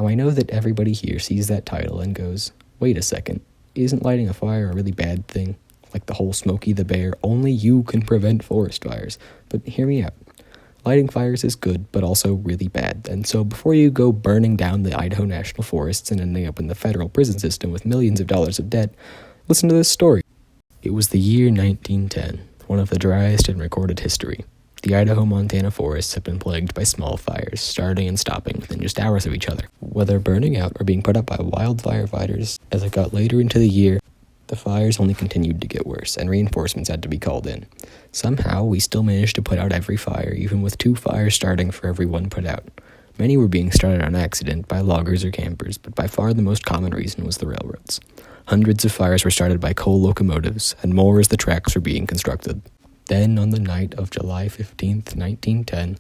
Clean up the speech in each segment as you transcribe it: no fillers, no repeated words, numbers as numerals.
Now I know that everybody here sees that title and goes, wait a second, isn't lighting a fire a really bad thing? Like the whole Smokey the Bear, only you can prevent forest fires. But hear me out. Lighting fires is good, but also really bad. And so before you go burning down the Idaho National Forests and ending up in the federal prison system with millions of dollars of debt, listen to this story. It was the year 1910, one of the driest in recorded history. The Idaho-Montana forests have been plagued by small fires, starting and stopping within just hours of each other. Whether burning out or being put out by wildfire fighters, as it got later into the year, the fires only continued to get worse, and reinforcements had to be called in. Somehow, we still managed to put out every fire, even with 2 fires starting for every one put out. Many were being started on accident by loggers or campers, but by far the most common reason was the railroads. Hundreds of fires were started by coal locomotives, and more as the tracks were being constructed. Then, on the night of July 15th, 1910,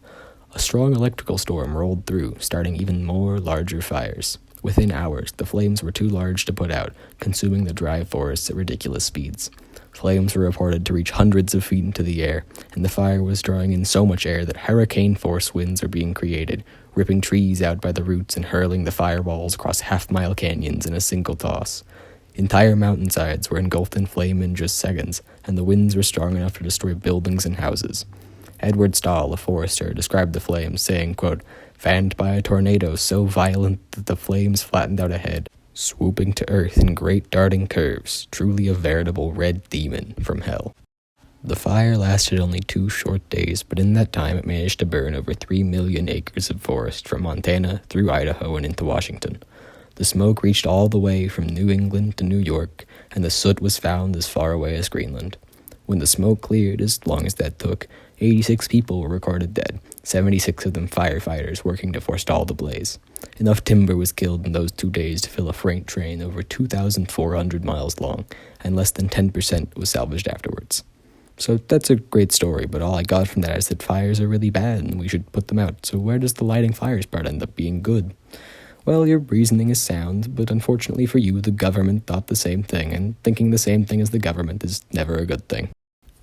a strong electrical storm rolled through, starting even more larger fires. Within hours, the flames were too large to put out, consuming the dry forests at ridiculous speeds. Flames were reported to reach hundreds of feet into the air, and the fire was drawing in so much air that hurricane-force winds are being created, ripping trees out by the roots and hurling the fireballs across half-mile canyons in a single toss. Entire mountainsides were engulfed in flame in just seconds, and the winds were strong enough to destroy buildings and houses. Edward Stahl, a forester, described the flames, saying, quote, "Fanned by a tornado so violent that the flames flattened out ahead, swooping to earth in great darting curves, truly a veritable red demon from hell." The fire lasted only 2 short days, but in that time it managed to burn over 3 million acres of forest from Montana through Idaho and into Washington. The smoke reached all the way from New England to New York, and the soot was found as far away as Greenland. When the smoke cleared, as long as that took, 86 people were recorded dead, 76 of them firefighters working to forestall the blaze. Enough timber was killed in those 2 days to fill a freight train over 2,400 miles long, and less than 10% was salvaged afterwards. So that's a great story, but all I got from that is that fires are really bad and we should put them out. So where does the lighting fires part end up being good? Well, your reasoning is sound, but unfortunately for you, the government thought the same thing, and thinking the same thing as the government is never a good thing.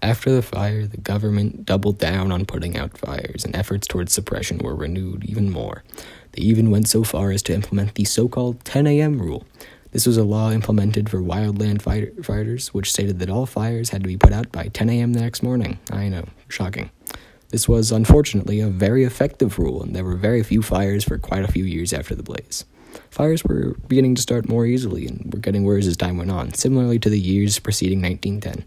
After the fire, the government doubled down on putting out fires, and efforts towards suppression were renewed even more. They even went so far as to implement the so-called 10 a.m. rule. This was a law implemented for wildland fighters, which stated that all fires had to be put out by 10 a.m. the next morning. I know, shocking. This was, unfortunately, a very effective rule, and there were very few fires for quite a few years after the blaze. Fires were beginning to start more easily, and were getting worse as time went on, similarly to the years preceding 1910.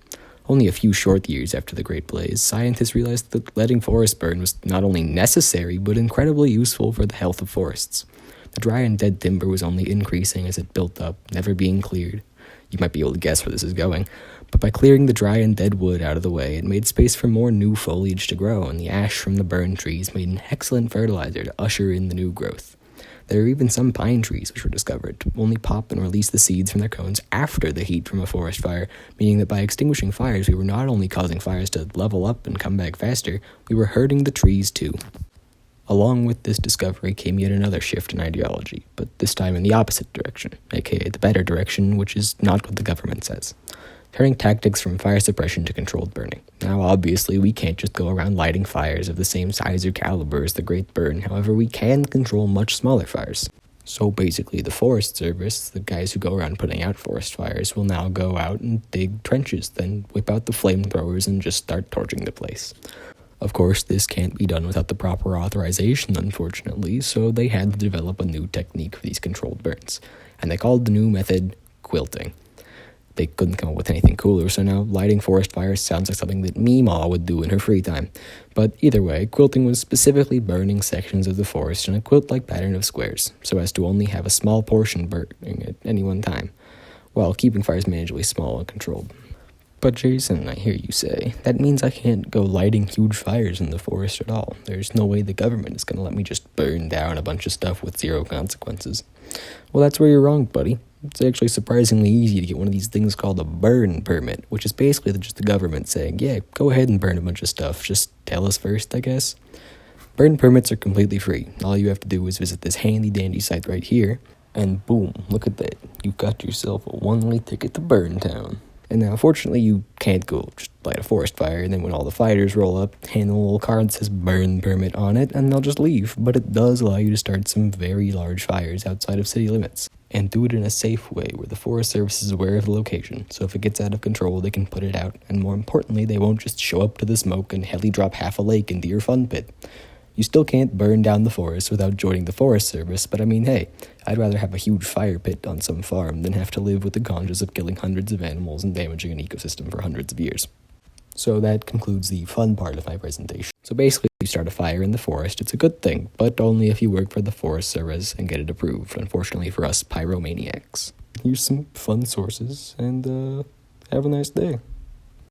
Only a few short years after the Great Blaze, scientists realized that letting forests burn was not only necessary, but incredibly useful for the health of forests. The dry and dead timber was only increasing as it built up, never being cleared. You might be able to guess where this is going, but by clearing the dry and dead wood out of the way, it made space for more new foliage to grow, and the ash from the burned trees made an excellent fertilizer to usher in the new growth. There are even some pine trees which were discovered to only pop and release the seeds from their cones after the heat from a forest fire, meaning that by extinguishing fires, we were not only causing fires to level up and come back faster, we were hurting the trees too. Along with this discovery came yet another shift in ideology, but this time in the opposite direction, aka the better direction, which is not what the government says. Turning tactics from fire suppression to controlled burning. Now, obviously, we can't just go around lighting fires of the same size or caliber as the Great Burn, however, we can control much smaller fires. So basically, the Forest Service, the guys who go around putting out forest fires, will now go out and dig trenches, then whip out the flamethrowers and just start torching the place. Of course, this can't be done without the proper authorization, unfortunately, so they had to develop a new technique for these controlled burns, and they called the new method quilting. They couldn't come up with anything cooler, so now lighting forest fires sounds like something that Meemaw would do in her free time. But either way, quilting was specifically burning sections of the forest in a quilt-like pattern of squares, so as to only have a small portion burning at any one time, while keeping fires manageably small and controlled. But Jason, I hear you say, that means I can't go lighting huge fires in the forest at all. There's no way the government is going to let me just burn down a bunch of stuff with zero consequences. Well, that's where you're wrong, buddy. It's actually surprisingly easy to get one of these things called a burn permit, which is basically just the government saying, yeah, go ahead and burn a bunch of stuff, just tell us first, I guess. Burn permits are completely free. All you have to do is visit this handy-dandy site right here, and boom, look at that. You've got yourself a one-way ticket to Burn Town. And now, fortunately, you can't go just light a forest fire, and then when all the fighters roll up, hand a little card that says burn permit on it, and they'll just leave. But it does allow you to start some very large fires outside of city limits, and do it in a safe way where the Forest Service is aware of the location, so if it gets out of control, they can put it out, and more importantly, they won't just show up to the smoke and heli drop half a lake into your fun pit. You still can't burn down the forest without joining the Forest Service, but I mean, hey, I'd rather have a huge fire pit on some farm than have to live with the conscience of killing hundreds of animals and damaging an ecosystem for hundreds of years. So that concludes the fun part of my presentation. So basically, if you start a fire in the forest, it's a good thing, but only if you work for the Forest Service and get it approved, unfortunately for us pyromaniacs. Here's some fun sources, and have a nice day.